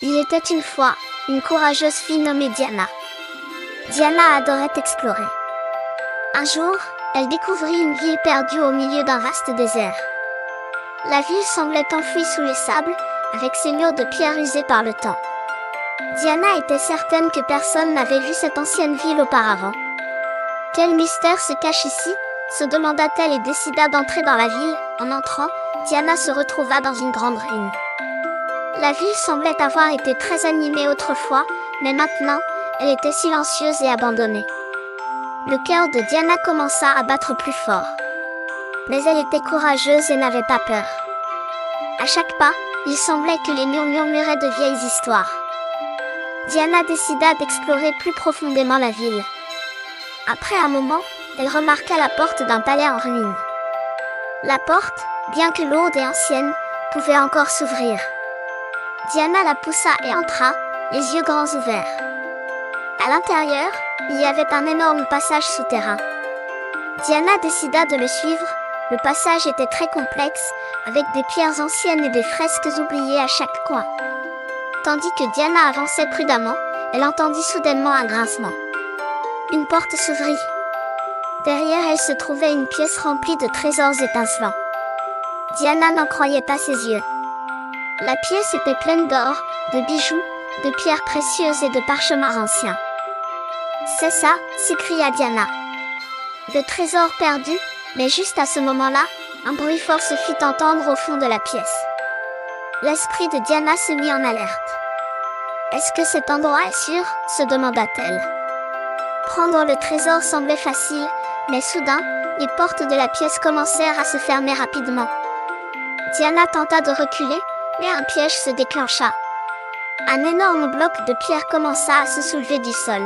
Il était une fois une courageuse fille nommée Diana. Diana adorait explorer. Un jour, elle découvrit une ville perdue au milieu d'un vaste désert. La ville semblait enfouie sous les sables, avec ses murs de pierre usés par le temps. Diana était certaine que personne n'avait vu cette ancienne ville auparavant. Quel mystère se cache ici, se demanda-t-elle et décida d'entrer dans la ville. En entrant, Diana se retrouva dans une grande ruine. La ville semblait avoir été très animée autrefois, mais maintenant, elle était silencieuse et abandonnée. Le cœur de Diana commença à battre plus fort. Mais elle était courageuse et n'avait pas peur. À chaque pas, il semblait que les murs murmuraient de vieilles histoires. Diana décida d'explorer plus profondément la ville. Après un moment, elle remarqua la porte d'un palais en ruine. La porte, bien que lourde et ancienne, pouvait encore s'ouvrir. Diana la poussa et entra, les yeux grands ouverts. À l'intérieur, il y avait un énorme passage souterrain. Diana décida de le suivre. Le passage était très complexe, avec des pierres anciennes et des fresques oubliées à chaque coin. Tandis que Diana avançait prudemment, elle entendit soudainement un grincement. Une porte s'ouvrit. Derrière elle se trouvait une pièce remplie de trésors étincelants. Diana n'en croyait pas ses yeux. La pièce était pleine d'or, de bijoux, de pierres précieuses et de parchemins anciens. « C'est ça !» s'écria Diana. Le trésor perdu, mais juste à ce moment-là, un bruit fort se fit entendre au fond de la pièce. L'esprit de Diana se mit en alerte. « Est-ce que cet endroit est sûr ?» se demanda-t-elle. Prendre le trésor semblait facile, mais soudain, les portes de la pièce commencèrent à se fermer rapidement. Diana tenta de reculer, mais un piège se déclencha. Un énorme bloc de pierre commença à se soulever du sol.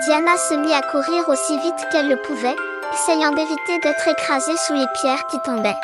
Diana se mit à courir aussi vite qu'elle le pouvait, essayant d'éviter d'être écrasée sous les pierres qui tombaient.